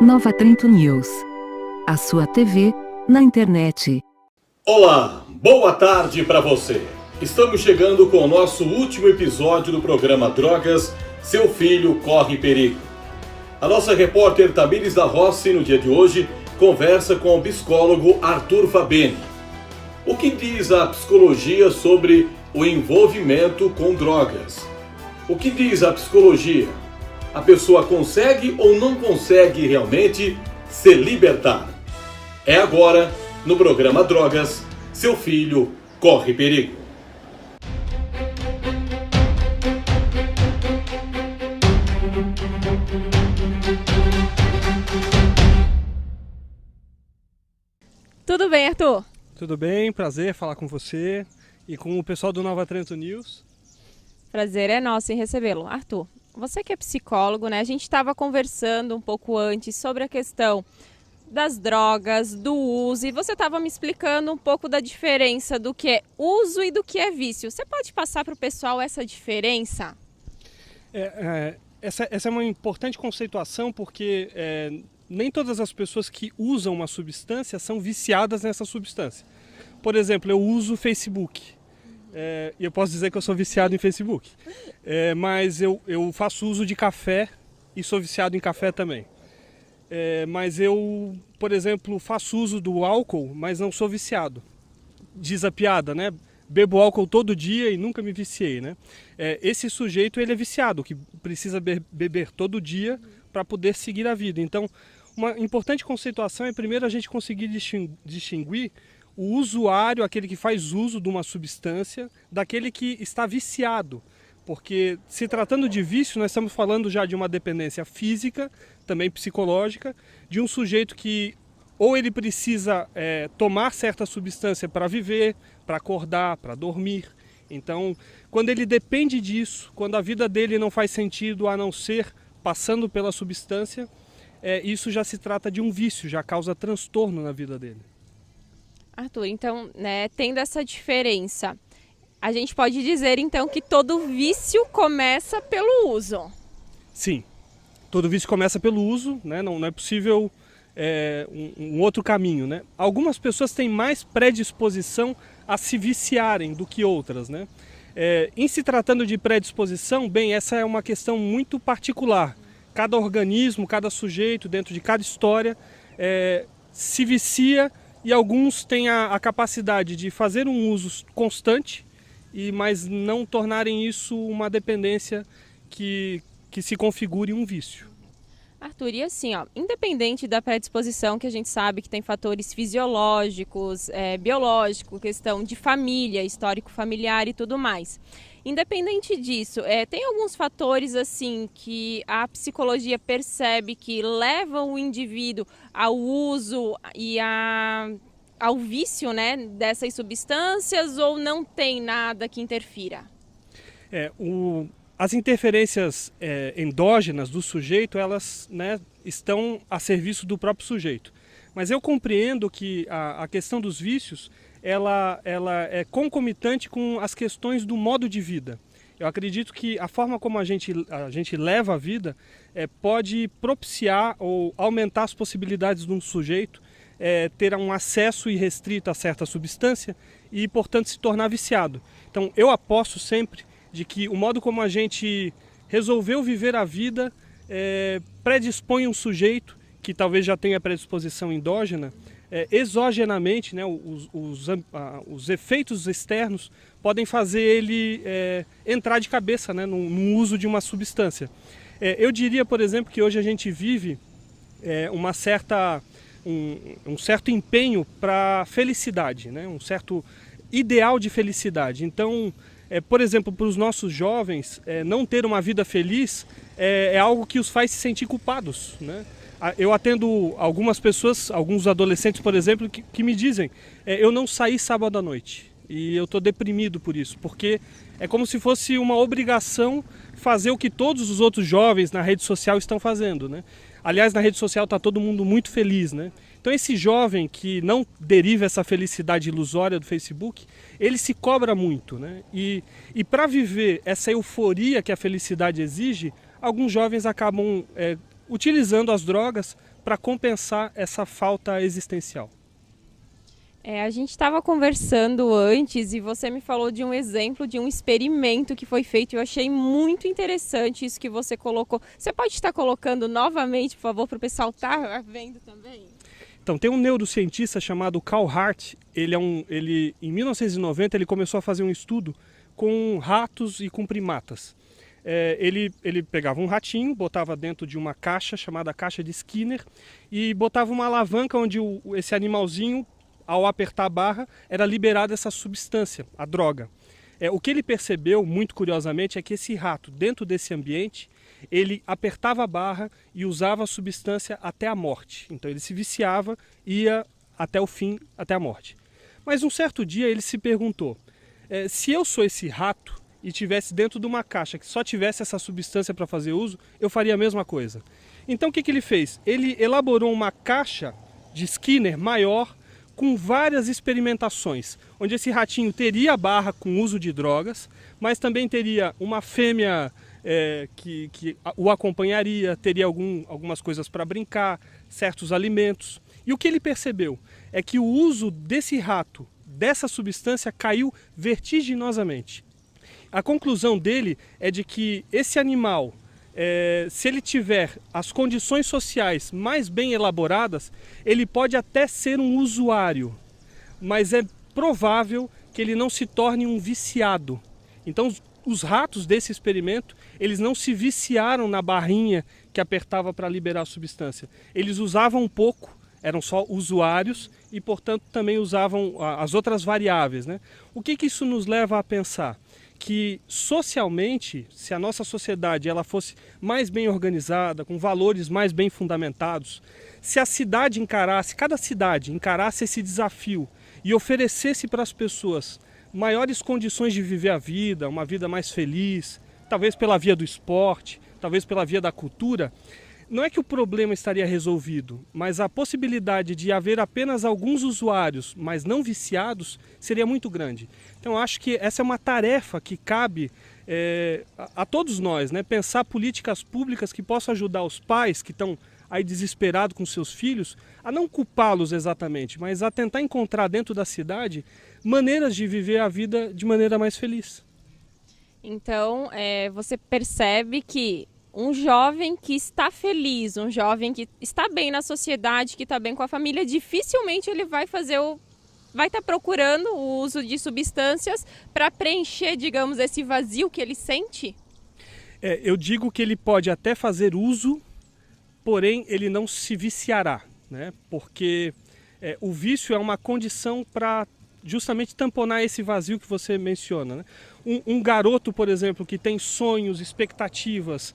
Nova Trento News. A sua TV na internet. Olá, boa tarde para você. Estamos chegando com o nosso último episódio do programa Drogas, Seu Filho Corre Perigo. A nossa repórter Tamires da Rossi, no dia de hoje, conversa com o psicólogo Arthur Fabeni. O que diz a psicologia sobre o envolvimento com drogas? O que diz a psicologia? A pessoa consegue ou não consegue realmente se libertar? É agora, no programa Drogas, Seu Filho Corre Perigo. Tudo bem, Arthur? Tudo bem, prazer falar com você e com o pessoal do Nova Trento News. Prazer é nosso em recebê-lo. Arthur, você que é psicólogo, né? A gente estava conversando um pouco antes sobre a questão das drogas, do uso, e você estava me explicando um pouco da diferença do que é uso e do que é vício. Você pode passar para o pessoal essa diferença? Essa é uma importante conceituação porque nem todas as pessoas que usam uma substância são viciadas nessa substância. Por exemplo, eu uso o Facebook. E eu posso dizer que eu sou viciado em Facebook. Mas eu faço uso de café e sou viciado em café também. Mas eu, por exemplo, faço uso do álcool, mas não sou viciado. Diz a piada, né? Bebo álcool todo dia e nunca me viciei, né? Esse sujeito, ele é viciado, que precisa beber todo dia para poder seguir a vida. Então, uma importante conceituação é primeiro a gente conseguir distinguir o usuário, aquele que faz uso de uma substância, daquele que está viciado. Porque se tratando de vício, nós estamos falando já de uma dependência física, também psicológica, de um sujeito que ou ele precisa tomar certa substância para viver, para acordar, para dormir. Então, quando ele depende disso, quando a vida dele não faz sentido a não ser passando pela substância, isso já se trata de um vício, já causa transtorno na vida dele. Arthur, então, né, tendo essa diferença, a gente pode dizer então que todo vício começa pelo uso. Sim, todo vício começa pelo uso, né? Não é possível um outro caminho, né? Algumas pessoas têm mais predisposição a se viciarem do que outras, né? Em se tratando de predisposição, bem, essa é uma questão muito particular. Cada organismo, cada sujeito, dentro de cada história, se vicia. E alguns têm a capacidade de fazer um uso constante, mas não tornarem isso uma dependência que se configure um vício. Arthur, e assim, independente da predisposição, que a gente sabe que tem fatores fisiológicos, biológicos, questão de família, histórico familiar e tudo mais. Independente disso, tem alguns fatores assim que a psicologia percebe que levam o indivíduo ao uso e ao vício, né, dessas substâncias, ou não tem nada que interfira? As interferências endógenas do sujeito, elas, né, estão a serviço do próprio sujeito. Mas eu compreendo que a questão dos vícios, ela é concomitante com as questões do modo de vida. Eu acredito que a forma como a gente leva a vida pode propiciar ou aumentar as possibilidades de um sujeito ter um acesso irrestrito a certa substância e, portanto, se tornar viciado. Então, eu aposto sempre de que o modo como a gente resolveu viver a vida predispõe um sujeito que talvez já tenha predisposição endógena, exogenamente, né, os efeitos externos podem fazer ele entrar de cabeça, né, no uso de uma substância. Eu diria, por exemplo, que hoje a gente vive um certo empenho para felicidade, né, um certo ideal de felicidade. Então, por exemplo, para os nossos jovens, não ter uma vida feliz é algo que os faz se sentir culpados, né? Eu atendo algumas pessoas, alguns adolescentes, por exemplo, que me dizem: eu não saí sábado à noite e eu estou deprimido por isso, porque é como se fosse uma obrigação fazer o que todos os outros jovens na rede social estão fazendo, né? Aliás, na rede social está todo mundo muito feliz, né? Então esse jovem que não deriva essa felicidade ilusória do Facebook, ele se cobra muito, né? E para viver essa euforia que a felicidade exige, alguns jovens acabam utilizando as drogas para compensar essa falta existencial. A gente estava conversando antes e você me falou de um exemplo de um experimento que foi feito e eu achei muito interessante isso que você colocou. Você pode estar colocando novamente, por favor, para o pessoal estar vendo também? Então, tem um neurocientista chamado Carl Hart, ele em 1990 ele começou a fazer um estudo com ratos e com primatas. Ele pegava um ratinho, botava dentro de uma caixa chamada caixa de Skinner e botava uma alavanca onde esse animalzinho, ao apertar a barra, era liberada essa substância, a droga. O que ele percebeu, muito curiosamente, é que esse rato, dentro desse ambiente, ele apertava a barra e usava a substância até a morte. Então ele se viciava e ia até o fim, até a morte. Mas um certo dia ele se perguntou, se eu sou esse rato e estivesse dentro de uma caixa que só tivesse essa substância para fazer uso, eu faria a mesma coisa. Então o que ele fez? Ele elaborou uma caixa de Skinner maior, com várias experimentações, onde esse ratinho teria a barra com uso de drogas, mas também teria uma fêmea que o acompanharia, teria algumas coisas para brincar, certos alimentos. E o que ele percebeu é que o uso desse rato, dessa substância, caiu vertiginosamente. A conclusão dele é de que esse animal, se ele tiver as condições sociais mais bem elaboradas, ele pode até ser um usuário, mas é provável que ele não se torne um viciado. Então os ratos desse experimento, eles não se viciaram na barrinha que apertava para liberar a substância. Eles usavam um pouco, eram só usuários e, portanto, também usavam as outras variáveis, né? O que isso nos leva a pensar? Que socialmente, se a nossa sociedade ela fosse mais bem organizada, com valores mais bem fundamentados, se a cidade encarasse, cada cidade encarasse esse desafio e oferecesse para as pessoas maiores condições de viver a vida, uma vida mais feliz, talvez pela via do esporte, talvez pela via da cultura, não é que o problema estaria resolvido, mas a possibilidade de haver apenas alguns usuários, mas não viciados, seria muito grande. Então acho que essa é uma tarefa que cabe a todos nós, né? Pensar políticas públicas que possam ajudar os pais que estão aí desesperados com seus filhos, a não culpá-los exatamente, mas a tentar encontrar dentro da cidade maneiras de viver a vida de maneira mais feliz. Então, você percebe que um jovem que está feliz, um jovem que está bem na sociedade, que está bem com a família, dificilmente ele vai estar procurando o uso de substâncias para preencher, digamos, esse vazio que ele sente? Eu digo que ele pode até fazer uso, porém ele não se viciará, né? Porque o vício é uma condição para justamente tamponar esse vazio que você menciona, né? Um garoto, por exemplo, que tem sonhos, expectativas,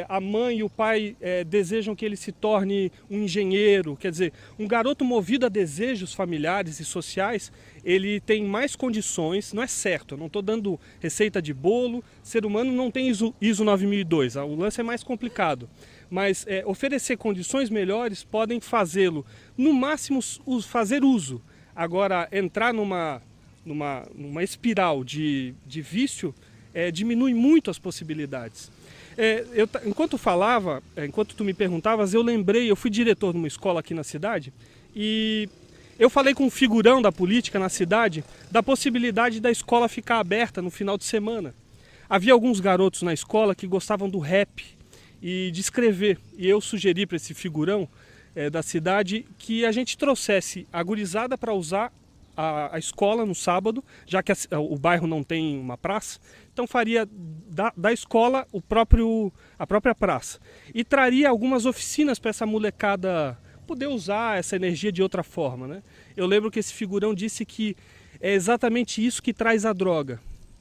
a mãe e o pai desejam que ele se torne um engenheiro, quer dizer, um garoto movido a desejos familiares e sociais, ele tem mais condições, não é certo, eu não estou dando receita de bolo, ser humano não tem ISO 9002, o lance é mais complicado, mas oferecer condições melhores podem fazê-lo, no máximo fazer uso. Agora, entrar numa espiral de vício diminui muito as possibilidades. Enquanto falava, enquanto tu me perguntavas, eu fui diretor de uma escola aqui na cidade e eu falei com um figurão da política na cidade da possibilidade da escola ficar aberta no final de semana. Havia alguns garotos na escola que gostavam do rap e de escrever, e eu sugeri para esse figurão da cidade que a gente trouxesse a gurizada para usar a escola no sábado, já que o bairro não tem uma praça, então faria da escola a própria praça. E traria algumas oficinas para essa molecada poder usar essa energia de outra forma, né? Eu lembro que esse figurão disse que é exatamente isso que traz a droga,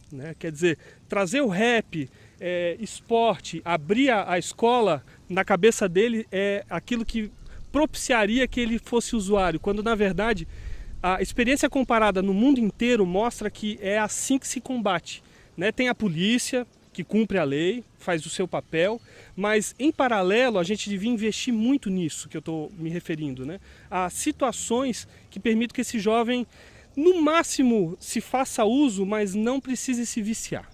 né? Quer dizer, trazer o rap, esporte, abrir a escola na cabeça dele é aquilo que propiciaria que ele fosse usuário, quando na verdade a experiência comparada no mundo inteiro mostra que é assim que se combate, né? Tem a polícia que cumpre a lei, faz o seu papel, mas em paralelo a gente devia investir muito nisso que eu estou me referindo, né? Há situações que permitam que esse jovem, no máximo, se faça uso, mas não precise se viciar.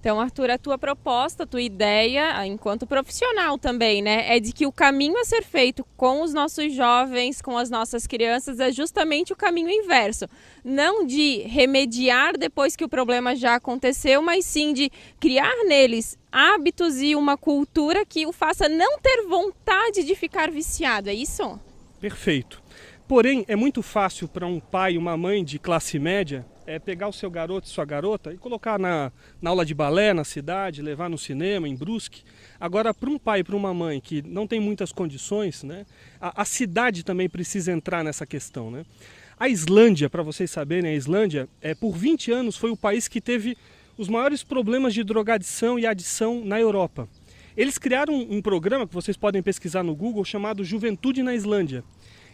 Então, Arthur, a tua proposta, a tua ideia, enquanto profissional também, né, é de que o caminho a ser feito com os nossos jovens, com as nossas crianças, é justamente o caminho inverso. Não de remediar depois que o problema já aconteceu, mas sim de criar neles hábitos e uma cultura que o faça não ter vontade de ficar viciado, é isso? Perfeito. Porém, é muito fácil para um pai e uma mãe de classe média pegar o seu garoto e sua garota e colocar na aula de balé na cidade, levar no cinema, em Brusque. Agora, para um pai e para uma mãe que não tem muitas condições, né, a cidade também precisa entrar nessa questão, né? A Islândia, para vocês saberem, a Islândia, por 20 anos foi o país que teve os maiores problemas de drogadição e adição na Europa. Eles criaram um programa que vocês podem pesquisar no Google chamado Juventude na Islândia.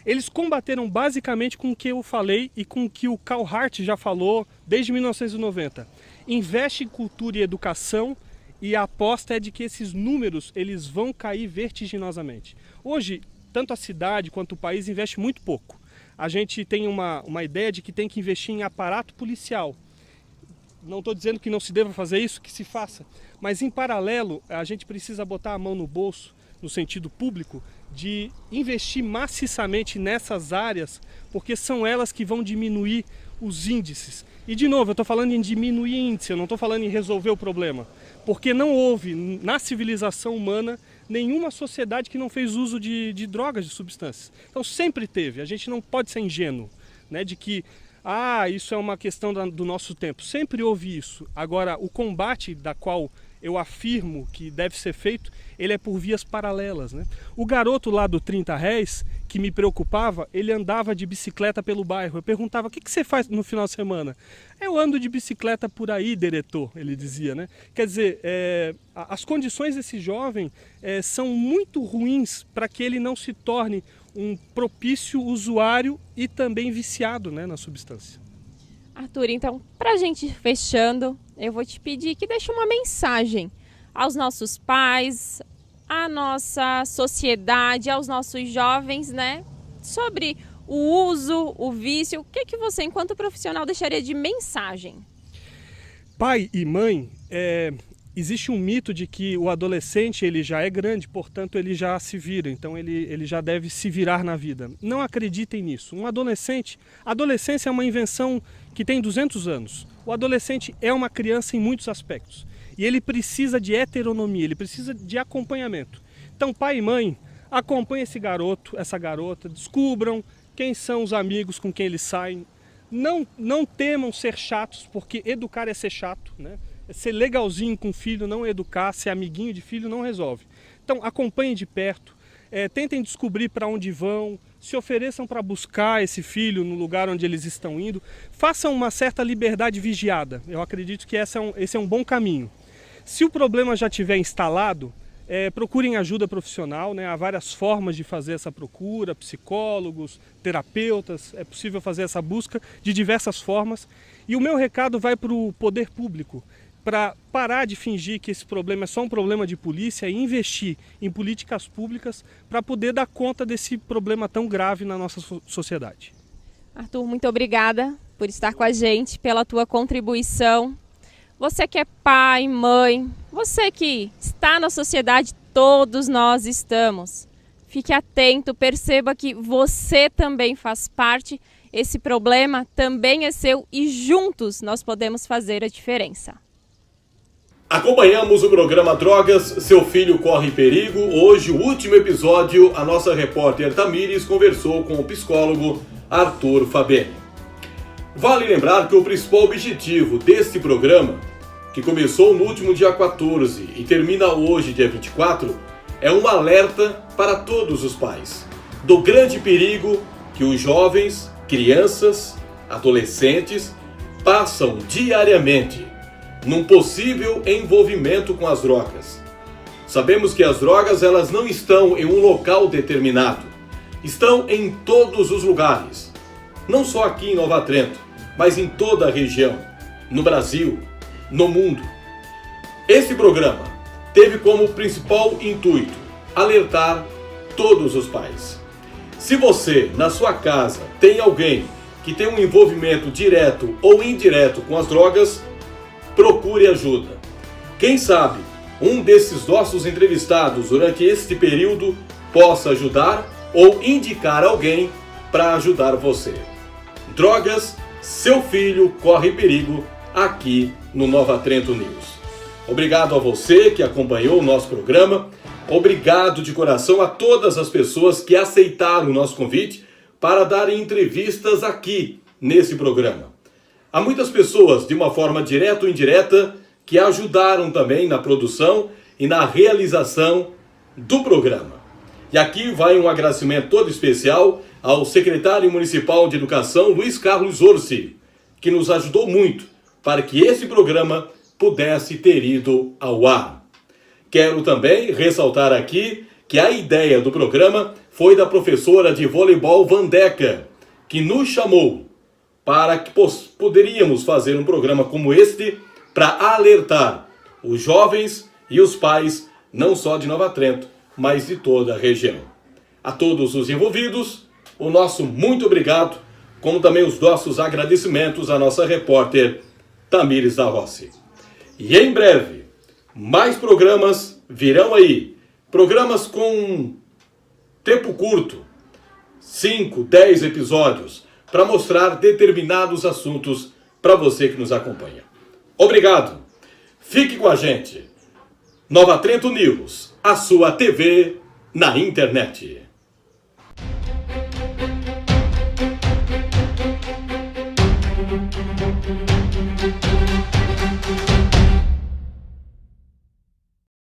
Eles combateram basicamente com o que eu falei e com o que o Carl Hart já falou desde 1990. Investe em cultura e educação e a aposta é de que esses números eles vão cair vertiginosamente. Hoje, tanto a cidade quanto o país investe muito pouco. A gente tem uma ideia de que tem que investir em aparato policial. Não estou dizendo que não se deva fazer isso, que se faça. Mas em paralelo, a gente precisa botar a mão no bolso, no sentido público, de investir maciçamente nessas áreas, porque são elas que vão diminuir os índices. E de novo, eu estou falando em diminuir índice, eu não estou falando em resolver o problema. Porque não houve, na civilização humana, nenhuma sociedade que não fez uso de drogas, de substâncias. Então sempre teve, a gente não pode ser ingênuo, né, de que isso é uma questão do nosso tempo. Sempre houve isso. Agora, o combate da qual eu afirmo que deve ser feito, ele é por vias paralelas, né? O garoto lá do 30 réis, que me preocupava, ele andava de bicicleta pelo bairro. Eu perguntava, o que você faz no final de semana? Eu ando de bicicleta por aí, diretor, ele dizia, né? Quer dizer, as condições desse jovem são muito ruins para que ele não se torne um propício usuário e também viciado, né, na substância. Arthur, então, para a gente fechando, eu vou te pedir que deixe uma mensagem aos nossos pais, à nossa sociedade, aos nossos jovens, né? Sobre o uso, o vício. O que você, enquanto profissional, deixaria de mensagem? Pai e mãe, existe um mito de que o adolescente ele já é grande, portanto ele já se vira, então ele já deve se virar na vida. Não acreditem nisso. A adolescência é uma invenção que tem 200 anos. O adolescente é uma criança em muitos aspectos. E ele precisa de heteronomia, ele precisa de acompanhamento. Então, pai e mãe, acompanhem esse garoto, essa garota, descubram quem são os amigos com quem eles saem. Não temam ser chatos, porque educar é ser chato, né? É ser legalzinho com o filho, não educar, ser amiguinho de filho não resolve. Então, acompanhem de perto, tentem descobrir para onde vão, se ofereçam para buscar esse filho no lugar onde eles estão indo, façam uma certa liberdade vigiada. Eu acredito que esse é um bom caminho. Se o problema já estiver instalado, procurem ajuda profissional, né? Há várias formas de fazer essa procura, psicólogos, terapeutas, é possível fazer essa busca de diversas formas. E o meu recado vai para o poder público, para parar de fingir que esse problema é só um problema de polícia e investir em políticas públicas para poder dar conta desse problema tão grave na nossa sociedade. Arthur, muito obrigada por estar com a gente, pela tua contribuição. Você que é pai, mãe, você que está na sociedade, todos nós estamos. Fique atento, perceba que você também faz parte, esse problema também é seu e juntos nós podemos fazer a diferença. Acompanhamos o programa Drogas, Seu Filho Corre Perigo. Hoje, o último episódio, a nossa repórter Tamires conversou com o psicólogo Arthur Fabeni. Vale lembrar que o principal objetivo deste programa, que começou no último dia 14 e termina hoje, dia 24, é um alerta para todos os pais do grande perigo que os jovens, crianças, adolescentes passam diariamente num possível envolvimento com as drogas. Sabemos que as drogas elas não estão em um local determinado, estão em todos os lugares, não só aqui em Nova Trento, mas em toda a região, no Brasil, no mundo. Este programa teve como principal intuito alertar todos os pais. Se você, na sua casa, tem alguém que tem um envolvimento direto ou indireto com as drogas, procure ajuda. Quem sabe um desses nossos entrevistados durante este período possa ajudar ou indicar alguém para ajudar você. Drogas, seu filho corre perigo, aqui no Nova Trento News. Obrigado a você que acompanhou o nosso programa. Obrigado de coração a todas as pessoas que aceitaram o nosso convite para darem entrevistas aqui nesse programa. Há muitas pessoas, de uma forma direta ou indireta, que ajudaram também na produção e na realização do programa. E aqui vai um agradecimento todo especial ao secretário municipal de Educação, Luiz Carlos Orsi, que nos ajudou muito para que esse programa pudesse ter ido ao ar. Quero também ressaltar aqui que a ideia do programa foi da professora de voleibol Vandeca, que nos chamou para que poderíamos fazer um programa como este para alertar os jovens e os pais, não só de Nova Trento, mas de toda a região. A todos os envolvidos, o nosso muito obrigado, como também os nossos agradecimentos à nossa repórter Tamires da Rossi. E em breve, mais programas virão aí. Programas com tempo curto, 5, 10 episódios, para mostrar determinados assuntos para você que nos acompanha. Obrigado. Fique com a gente. Nova Trento News, a sua TV na internet.